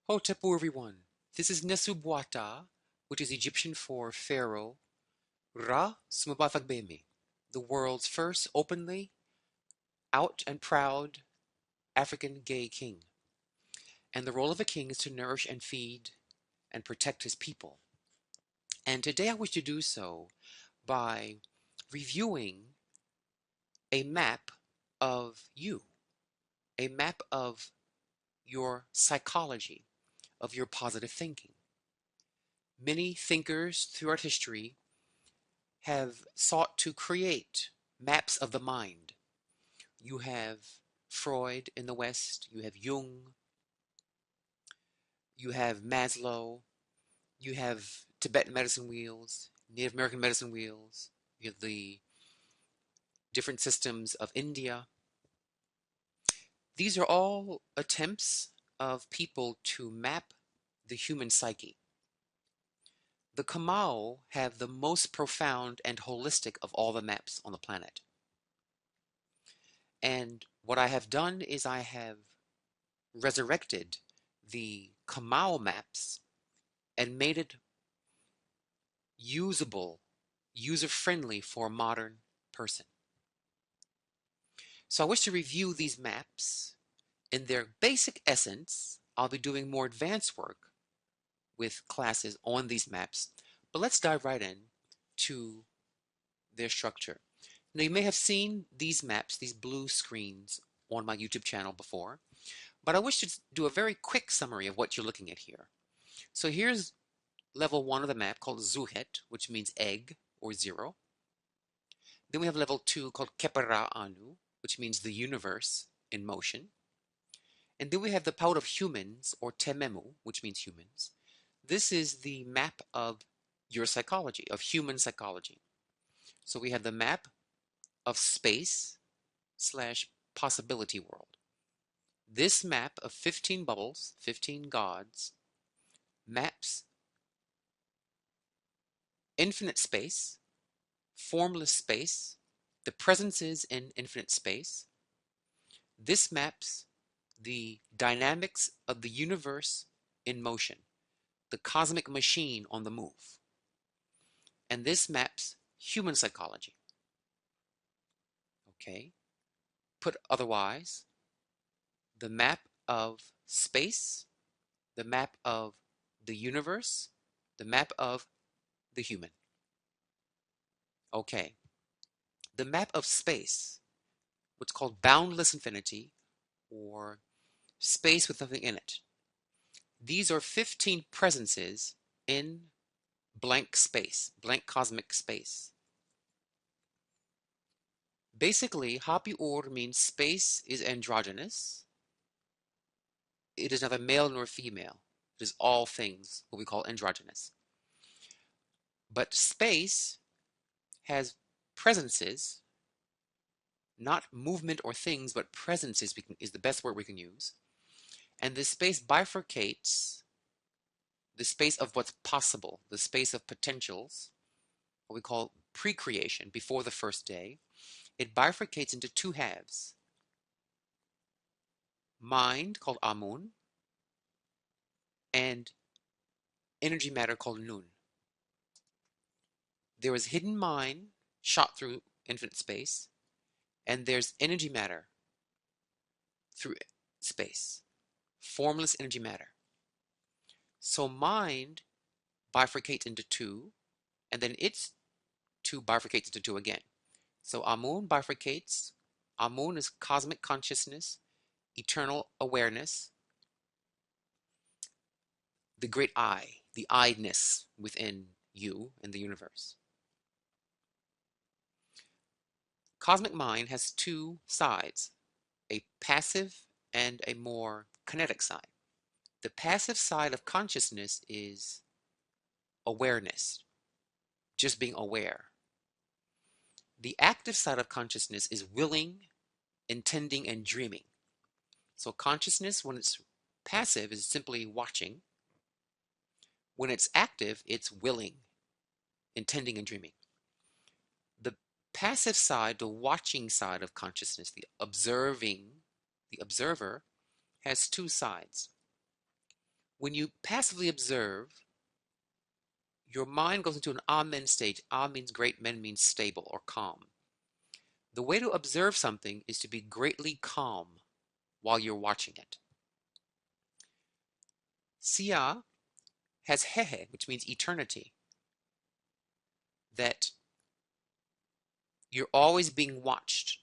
Hotepu, everyone. This is Nesubwata, which is Egyptian for Pharaoh, Ra Sumabathagbemi, the world's first openly out and proud African gay king. And the role of a king is to nourish and feed and protect his people. And today I wish to do so by reviewing a map of you, a map of your psychology, of your positive thinking. Many thinkers throughout history have sought to create maps of the mind. You have Freud in the West, you have Jung, you have Maslow, you have Tibetan medicine wheels, Native American medicine wheels, you have the different systems of India. These are all attempts of people to map the human psyche. The Kamau have the most profound and holistic of all the maps on the planet. And what I have done is I have resurrected the Kamau maps and made it usable, user-friendly for a modern person. So I wish to review these maps in their basic essence. I'll be doing more advanced work with classes on these maps, but let's dive right in to their structure. Now you may have seen these maps, these blue screens on my YouTube channel before, but I wish to do a very quick summary of what you're looking at here. So here's level 1 of the map called Zuhet, which means egg or zero. Then we have level 2 called Kepera Anu, which means the universe in motion. And then we have the Paut of humans, or Tememu, which means humans. This is the map of your psychology, of human psychology. So we have the map of space / possibility world. This map of 15 bubbles, 15 gods, maps infinite space, formless space, the presences in infinite space. This maps the dynamics of the universe in motion, the cosmic machine on the move. And this maps human psychology. Okay? Put otherwise, the map of space, the map of the universe, the map of the human. Okay. The map of space, what's called boundless infinity, or space with nothing in it. These are 15 presences in blank space, blank cosmic space. Basically, Happy Or means space is androgynous. It is neither male nor female. It is all things, what we call androgynous. But space has presences, not movement or things, but presences is the best word we can use. And this space bifurcates the space of what's possible, the space of potentials, what we call pre-creation, before the first day. It bifurcates into two halves. Mind, called Amun, and energy matter, called Nun. There is hidden mind shot through infinite space, and there's energy matter through space, formless energy matter. So mind bifurcates into two, and then its two bifurcates into two again. So Amun bifurcates. Amun is cosmic consciousness, eternal awareness, the great I, the I-ness within you and the universe. Cosmic mind has two sides, a passive and a more kinetic side. The passive side of consciousness is awareness, just being aware. The active side of consciousness is willing, intending, and dreaming. So consciousness, when it's passive, is simply watching. When it's active, it's willing, intending, and dreaming. The passive side, the watching side of consciousness, the observer, has two sides. When you passively observe, your mind goes into an amen stage. A means great, men means stable or calm. The way to observe something is to be greatly calm while you're watching it. Sia has hehe, which means eternity, that you're always being watched.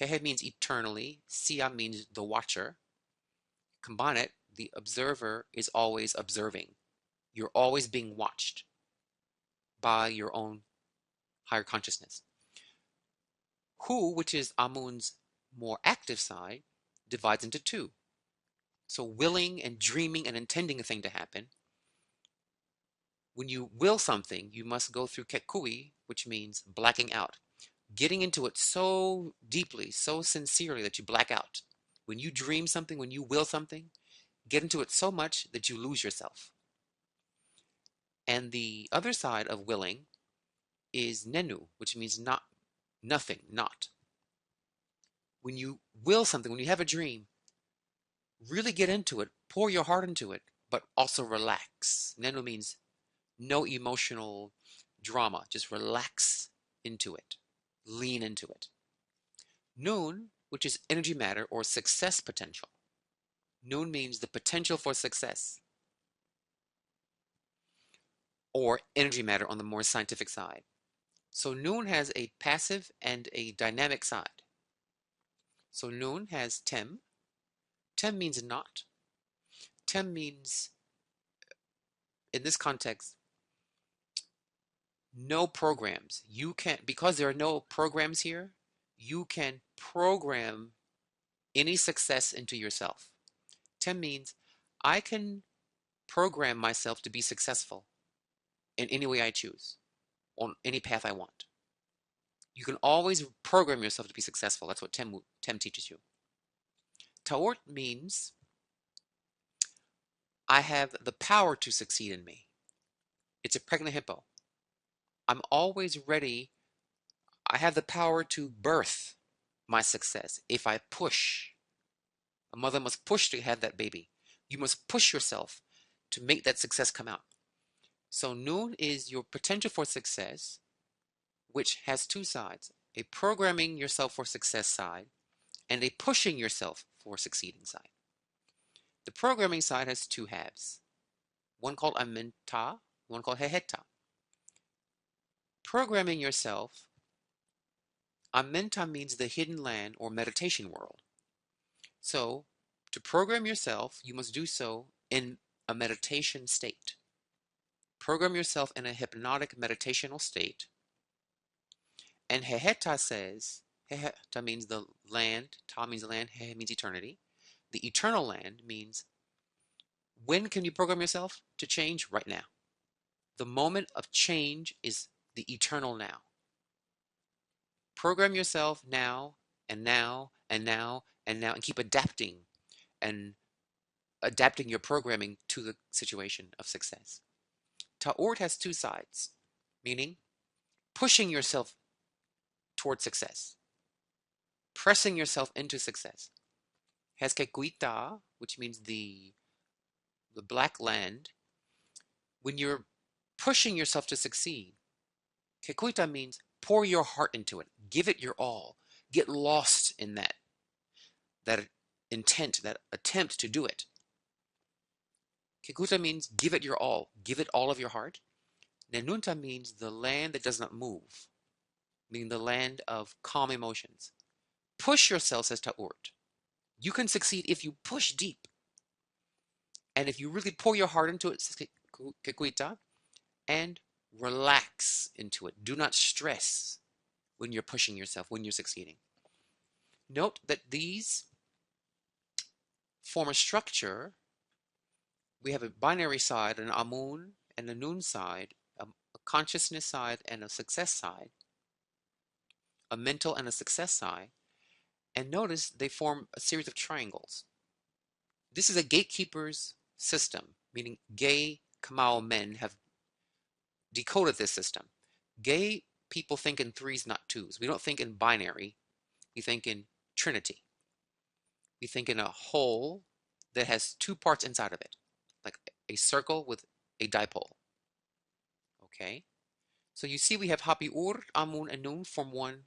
Hehe means eternally. Sia means the watcher. Combine it, the observer is always observing. You're always being watched by your own higher consciousness. Hu, which is Amun's more active side, divides into two. So willing and dreaming and intending a thing to happen. When you will something, you must go through kekui, which means blacking out. Getting into it so deeply, so sincerely that you black out. When you dream something, when you will something, get into it so much that you lose yourself. And the other side of willing is nenu, which means not, nothing, not. When you will something, when you have a dream, really get into it, pour your heart into it, but also relax. Nenu means no emotional drama, just relax into it, lean into it. Nun, which is energy matter or success potential. Nun means the potential for success, or energy matter on the more scientific side. So Nun has a passive and a dynamic side. So Nun has Tem. Tem means not. Tem means, in this context, no programs. You can't, because there are no programs here, you can program any success into yourself. Tem means I can program myself to be successful in any way I choose, on any path I want. You can always program yourself to be successful. That's what Tem teaches you. Taort means I have the power to succeed in me. It's a pregnant hippo. I'm always ready. I have the power to birth my success if I push. A mother must push to have that baby. You must push yourself to make that success come out. So Nun is your potential for success, which has two sides, a programming yourself for success side and a pushing yourself for succeeding side. The programming side has two halves, one called Amenta, one called Heheta. Programming yourself, Amenta means the hidden land or meditation world. So to program yourself, you must do so in a meditation state. Program yourself in a hypnotic meditational state. And Heheta says, Heheta means the land, Ta means land, He means eternity. The eternal land means, when can you program yourself to change? Right now. The moment of change is the eternal now. Program yourself now, and now, and now, and now, and keep adapting and adapting your programming to the situation of success. Ta'ort has two sides, meaning pushing yourself toward success, pressing yourself into success. Has Kekuita, which means the black land. When you're pushing yourself to succeed, Kekuita means pour your heart into it, give it your all, get lost in that intent, that attempt to do it. Kekuta means give it your all, give it all of your heart. Nenunta means the land that does not move, meaning the land of calm emotions. Push yourself, says Ta'urt. You can succeed if you push deep. And if you really pour your heart into it, says Kekuita, and relax into it. Do not stress when you're pushing yourself, when you're succeeding. Note that these form a structure. We have a binary side, an Amun and a Nun side, a consciousness side and a success side, a mental and a success side. And notice they form a series of triangles. This is a gatekeeper's system, meaning gay Kamau men have decoded this system. Gay people think in threes, not twos. We don't think in binary. We think in trinity. We think in a whole that has two parts inside of it, like a circle with a dipole. Okay, so you see we have Hapi Ur, Amun, and Nun form one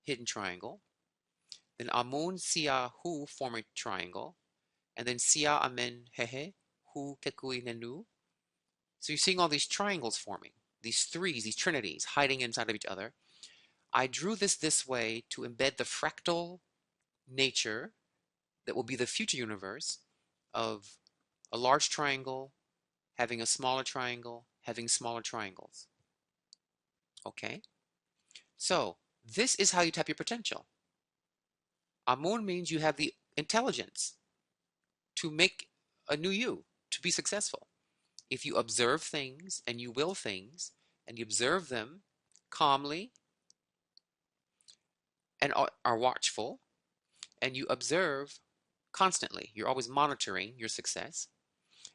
hidden triangle. Then Amun, Sia, Hu form a triangle. And then Sia, Amen, Hehe, Hu, Kekui, Nenu. So you're seeing all these triangles forming, these threes, these trinities hiding inside of each other. I drew this way to embed the fractal nature that will be the future universe of a large triangle having a smaller triangle, having smaller triangles. Okay? So this is how you tap your potential. Amun means you have the intelligence to make a new you, to be successful. If you observe things and you will things, and you observe them calmly and are watchful, and you observe constantly, you're always monitoring your success.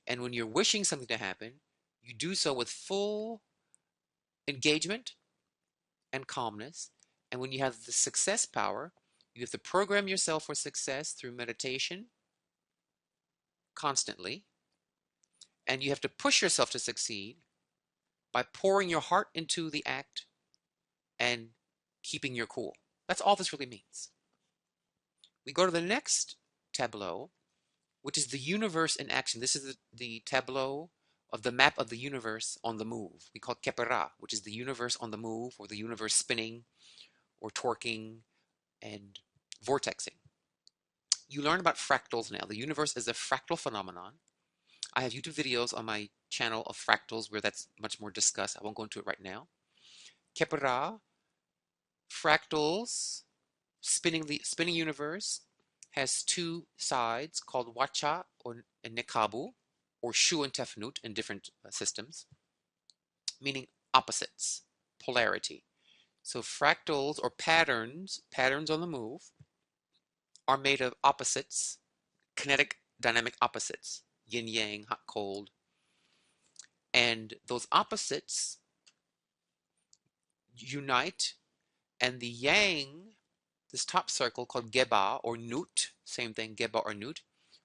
And when you're wishing something to happen, you do so with full engagement and calmness. And when you have the success power, you have to program yourself for success through meditation constantly. And you have to push yourself to succeed by pouring your heart into the act and keeping your cool. That's all this really means. We go to the next tableau, which is the universe in action. This is the tableau of the map of the universe on the move. We call it Kepera, which is the universe on the move, or the universe spinning or torquing and vortexing. You learn about fractals now. The universe is a fractal phenomenon. I have YouTube videos on my channel of fractals where that's much more discussed. I won't go into it right now. Kepera, fractals, the spinning universe has two sides called Wacha or Nekabu, or Shu and Tefnut in different systems, meaning opposites, polarity. So fractals or patterns on the move, are made of opposites, kinetic dynamic opposites, yin yang, hot cold. And those opposites unite, and the yang, this top circle called Geba or Nut, same thing, Geba or Nut,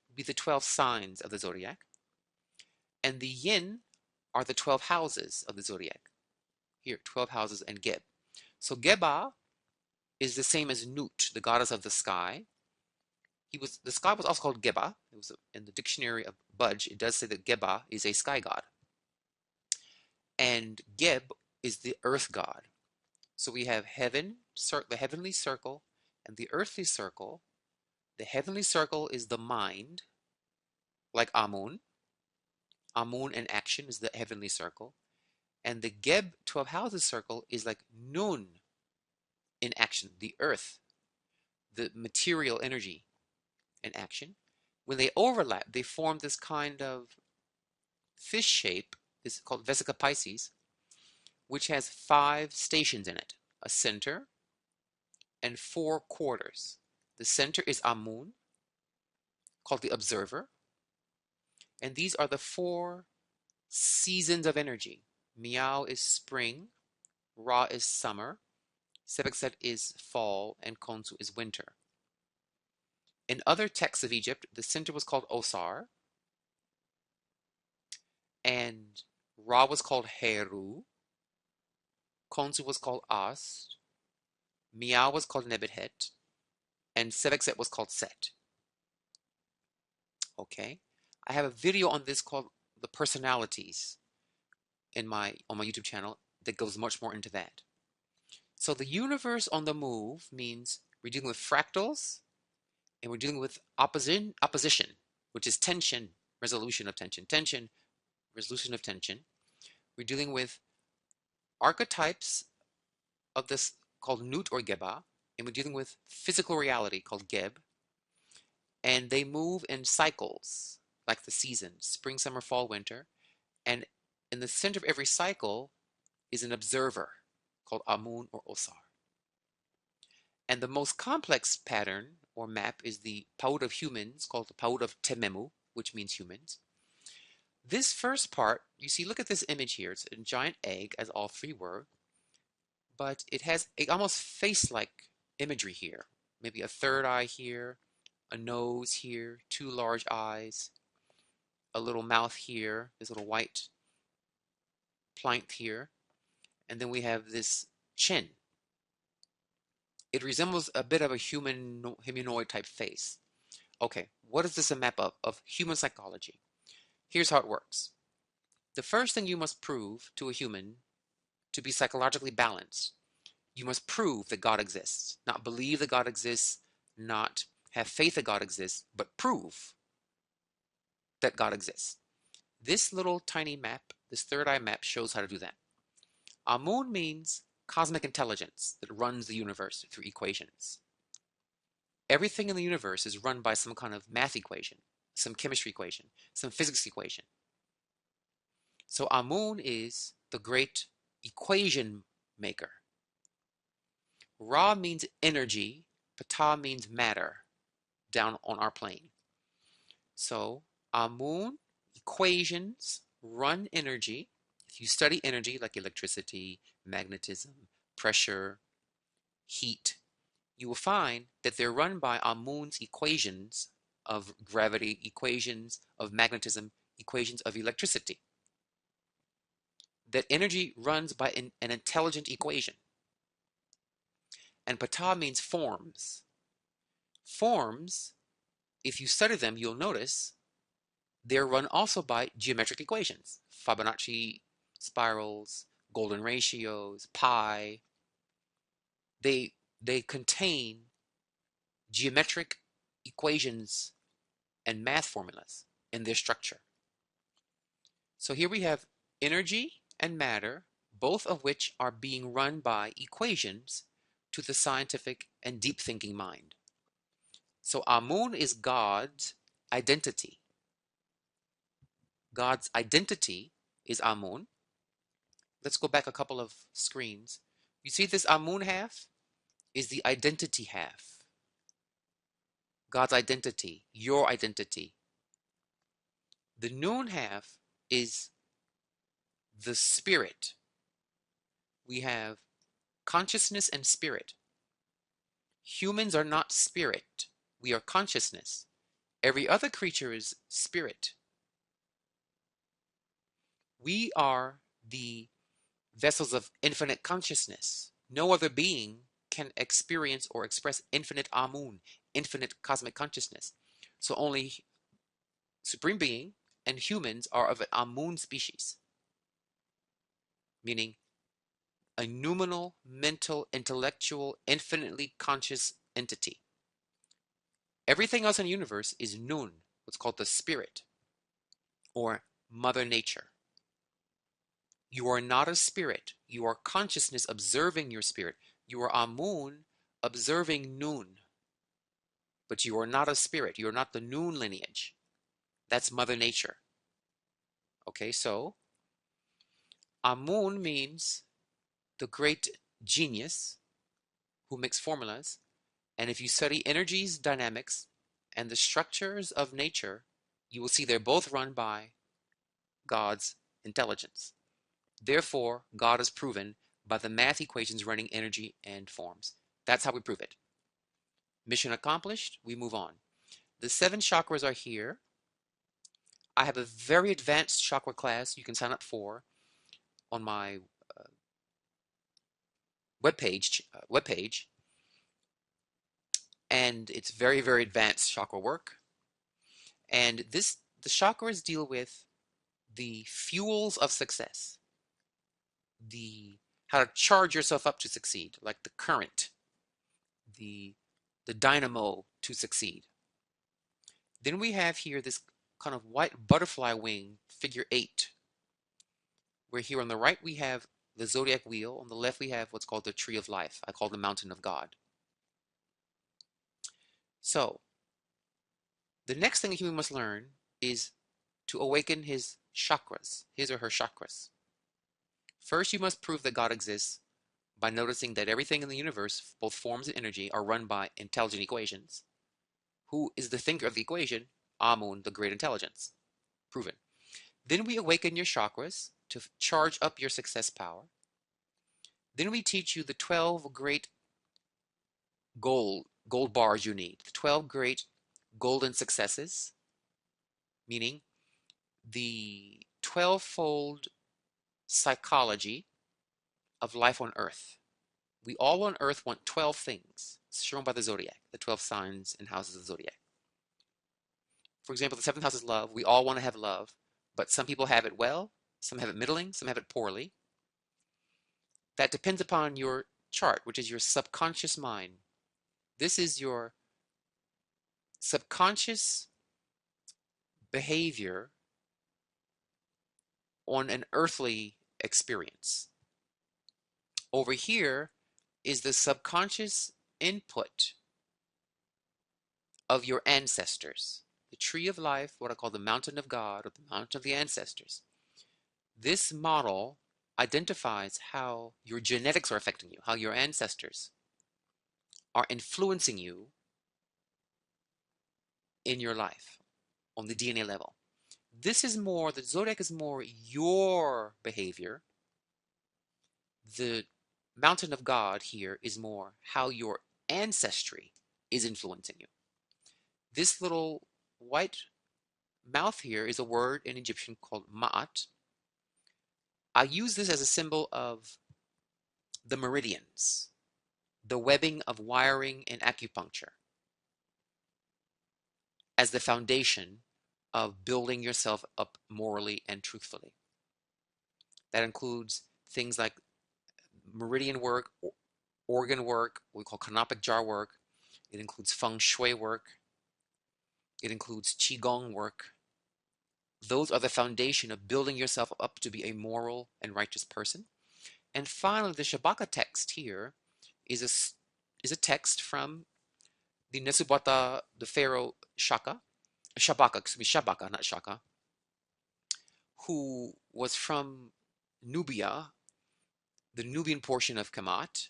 would be the 12 signs of the zodiac. And the yin are the 12 houses of the zodiac. Here, 12 houses and Geb. So Geba is the same as Nut, the goddess of the sky. The sky was also called Geba. It was in the dictionary of Budge. It does say that Geba is a sky god. And Geb is the earth god. So we have heaven, the heavenly circle, and the earthly circle. The heavenly circle is the mind, like Amun. Amun in action is the heavenly circle. And the Geb 12 houses circle is like Nun in action, the earth, the material energy in action. When they overlap, they form this kind of fish shape. This is called Vesica Pisces, which has 5 stations in it, a center and 4 quarters. The center is Amun, called the observer. And these are the 4 seasons of energy. Miao is spring, Ra is summer, Sebekset is fall, and Khonsu is winter. In other texts of Egypt, the center was called Osar, and Ra was called Heru, Khonsu was called Ast, Miao was called Nebuchadnezzar, and Sebekset was called Set. Okay, I have a video on this called The Personalities on my YouTube channel that goes much more into that. So the universe on the move means we're dealing with fractals, and we're dealing with opposition, which is tension, resolution of tension, tension, resolution of tension. We're dealing with archetypes of this called Nut or Geba, and we're dealing with physical reality called Geb, and they move in cycles, like the seasons, spring, summer, fall, winter, and in the center of every cycle is an observer called Amun or Osar. And the most complex pattern or map is the Paut of humans, called the Paut of Tememu, which means humans. This first part, you see, look at this image here. It's a giant egg, as all 3 were, but it has a almost face-like imagery here. Maybe a third eye here, a nose here, two large eyes, a little mouth here, this little white plank here, and then we have this chin. It resembles a bit of a humanoid type face. Okay, what is this a map of human psychology? Here's how it works. The first thing you must prove to a human to be psychologically balanced, you must prove that God exists. Not believe that God exists, not have faith that God exists, but prove that God exists. This little tiny map, this third eye map, shows how to do that. Amun means cosmic intelligence that runs the universe through equations. Everything in the universe is run by some kind of math equation, some chemistry equation, some physics equation. So Amun is the great equation maker. Ra means energy, Ptah means matter, down on our plane. So Amun, equations, run energy. If you study energy like electricity, magnetism, pressure, heat, you will find that they're run by Amun's equations of gravity, equations of magnetism, equations of electricity. That energy runs by an intelligent equation. And Ptah means forms. Forms, if you study them, you'll notice they're run also by geometric equations. Fibonacci spirals, golden ratios, pi. They contain geometric equations and math formulas in their structure. So here we have energy and matter, both of which are being run by equations to the scientific and deep thinking mind. So Amun is God's identity. God's identity is Amun. Let's go back a couple of screens. You see this Amun half is the identity half. God's identity, your identity. The Nun half is the spirit. We have consciousness and spirit. Humans are not spirit. We are consciousness. Every other creature is spirit. We are the vessels of infinite consciousness. No other being can experience or express infinite Amun, infinite cosmic consciousness. So only Supreme Being and humans are of an Amun species, meaning a noumenal, mental, intellectual, infinitely conscious entity. Everything else in the universe is Nun, what's called the spirit, or Mother Nature. You are not a spirit. You are consciousness observing your spirit. You are Amun observing Nun. But you are not a spirit. You are not the Nun lineage. That's Mother Nature. Okay, so Amun means the great genius who makes formulas. And if you study energies, dynamics, and the structures of nature, you will see they're both run by God's intelligence. Therefore, God is proven by the math equations running energy and forms. That's how we prove it. Mission accomplished, we move on. The 7 chakras are here. I have a very advanced chakra class you can sign up for on my webpage, and it's very, very advanced chakra work. And the chakras deal with the fuels of success, how to charge yourself up to succeed, like the current, the dynamo to succeed. Then we have here this kind of white butterfly wing, figure 8, where here on the right we have the zodiac wheel, on the left we have what's called the tree of life. I call the mountain of God. So the next thing a human must learn is to awaken his chakras, his or her chakras. First, you must prove that God exists by noticing that everything in the universe, both forms and energy, are run by intelligent equations. Who is the thinker of the equation? Amun, the great intelligence. Proven. Then we awaken your chakras to charge up your success power. Then we teach you the 12 great gold bars you need, the 12 great golden successes, meaning the 12-fold psychology of life on Earth. We all on Earth want 12 things, shown by the zodiac, the 12 signs and houses of the zodiac. For example, the seventh house is love. We all want to have love, but some people have it well, some have it middling, some have it poorly. That depends upon your chart, which is your subconscious mind. This is your subconscious behavior on an earthly experience. Over here is the subconscious input of your ancestors. The tree of life, what I call the mountain of God, or the mountain of the ancestors. This model identifies how your genetics are affecting you, how your ancestors are influencing you in your life on the DNA level. This is more, the zodiac is more your behavior. The mountain of God here is more how your ancestry is influencing you. This little white mouth here is a word in Egyptian called ma'at. I use this as a symbol of the meridians, the webbing of wiring in acupuncture, as the foundation of building yourself up morally and truthfully. That includes things like meridian work, organ work, what we call canopic jar work. It includes feng shui work. It includes qigong work. Those are the foundation of building yourself up to be a moral and righteous person. And finally, the Shabaka text here is a text from the Nesubata, the pharaoh Shabaka, not Shaka, who was from Nubia, the Nubian portion of Kamat,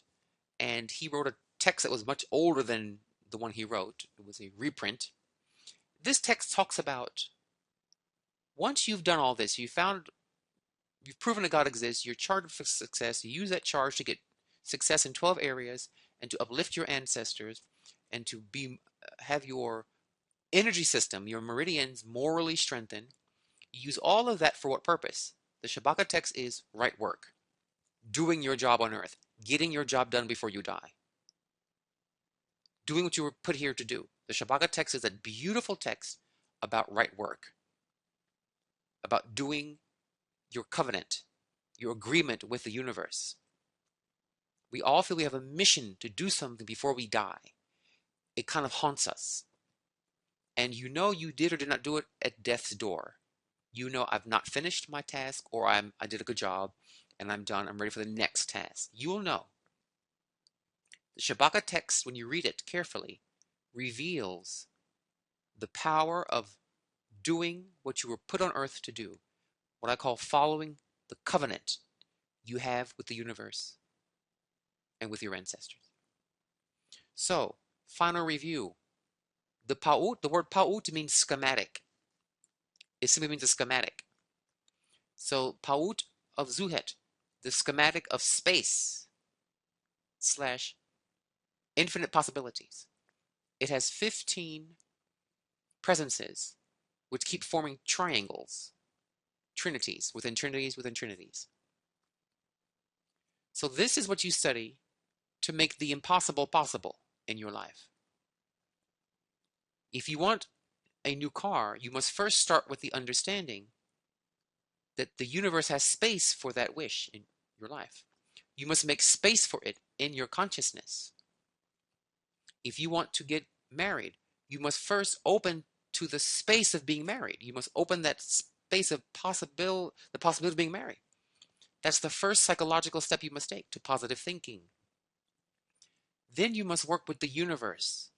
and he wrote a text that was much older than the one he wrote. It was a reprint. This text talks about once you've done all this, you've proven that God exists, you're charted for success, you use that charge to get success in 12 areas and to uplift your ancestors and to have your energy system, your meridians morally strengthened. You use all of that for what purpose? The Shabaka text is right work, doing your job on earth, getting your job done before you die, doing what you were put here to do. The Shabaka text is a beautiful text about right work, about doing your covenant, your agreement with the universe. We all feel we have a mission to do something before we die. It kind of haunts us. And you know you did or did not do it at death's door. You know I've not finished my task, or I did a good job and I'm done. I'm ready for the next task. You will know. The Shabaka text, when you read it carefully, reveals the power of doing what you were put on earth to do. What I call following the covenant you have with the universe and with your ancestors. So, final review. The Paut, the word Paut means schematic. It simply means a schematic. So, Paut of Zuhet, the schematic of space / infinite possibilities. It has 15 presences which keep forming triangles, trinities within trinities within trinities. So this is what you study to make the impossible possible in your life. If you want a new car, you must first start with the understanding that the universe has space for that wish in your life. You must make space for it in your consciousness. If you want to get married, you must first open to the space of being married. You must open that space of the possibility of being married. That's the first psychological step you must take to positive thinking. Then you must work with the universe,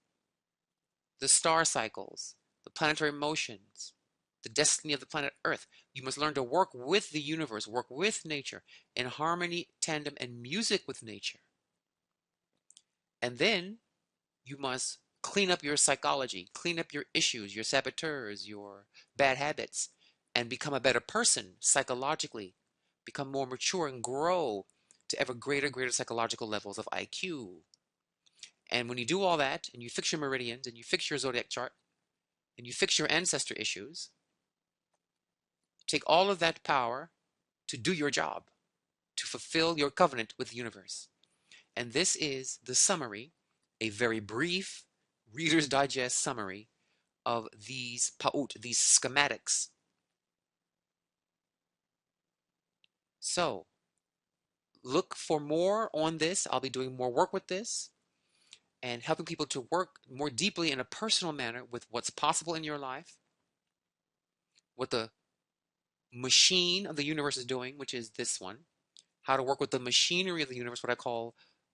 the star cycles, the planetary motions, the destiny of the planet Earth. You must learn to work with the universe, work with nature, in harmony, tandem, and music with nature. And then you must clean up your psychology, clean up your issues, your saboteurs, your bad habits, and become a better person psychologically, become more mature and grow to ever greater psychological levels of IQ. And when you do all that, and you fix your meridians, and you fix your zodiac chart, and you fix your ancestor issues, take all of that power to do your job, to fulfill your covenant with the universe. And this is the summary, a very brief Reader's Digest summary of these Paut, these schematics. So, look for more on this. I'll be doing more work with this and helping people to work more deeply in a personal manner with what's possible in your life, what the machine of the universe is doing, which is this one, how to work with the machinery of the universe, what I call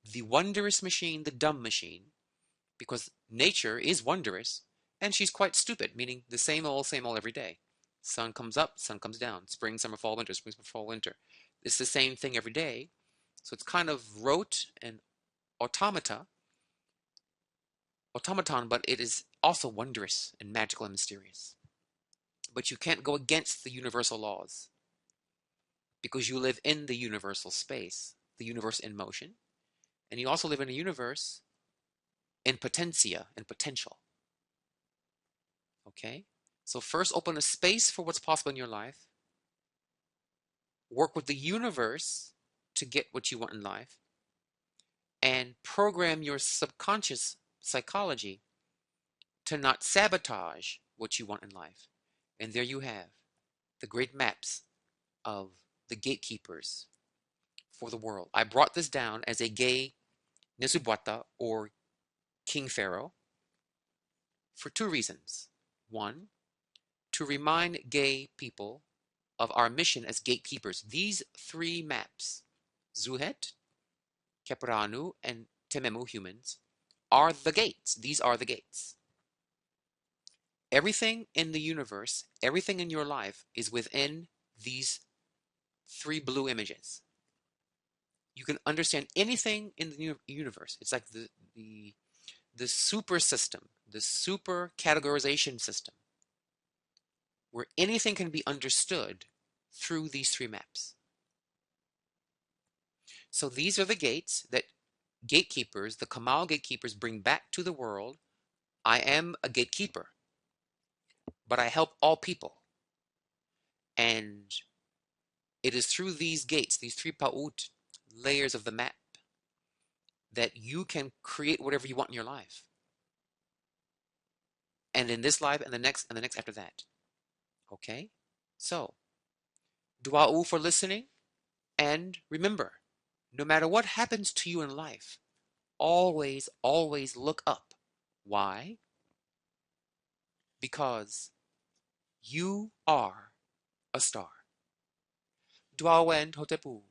the wondrous machine, the dumb machine, because nature is wondrous and she's quite stupid, meaning the same old every day. Sun comes up, sun comes down, spring, summer, fall, winter, spring, summer, fall, winter. It's the same thing every day. So it's kind of rote and automaton, but it is also wondrous and magical and mysterious. But you can't go against the universal laws because you live in the universal space, the universe in motion, and you also live in a universe in potentia, in potential. Okay? So first open a space for what's possible in your life. Work with the universe to get what you want in life. And program your subconscious psychology to not sabotage what you want in life. And there you have the great maps of the gatekeepers for the world. I brought this down as a gay Nesubwata or King Pharaoh for two reasons. One, to remind gay people of our mission as gatekeepers. These three maps, Zuhet, Kepranu, and Tememu humans, are the gates. These are the gates. Everything in the universe, everything in your life is within these three blue images. You can understand anything in the universe. It's like the super system, the super categorization system, where anything can be understood through these three maps. So these are the gates that gatekeepers, the Kamal gatekeepers, bring back to the world. I am a gatekeeper, but I help all people. And it is through these gates, these three Paut layers of the map, that you can create whatever you want in your life. And in this life and the next after that. Okay? So, dua'u for listening. And remember, no matter what happens to you in life, always, always look up. Why? Because you are a star. Duawen Hotepu.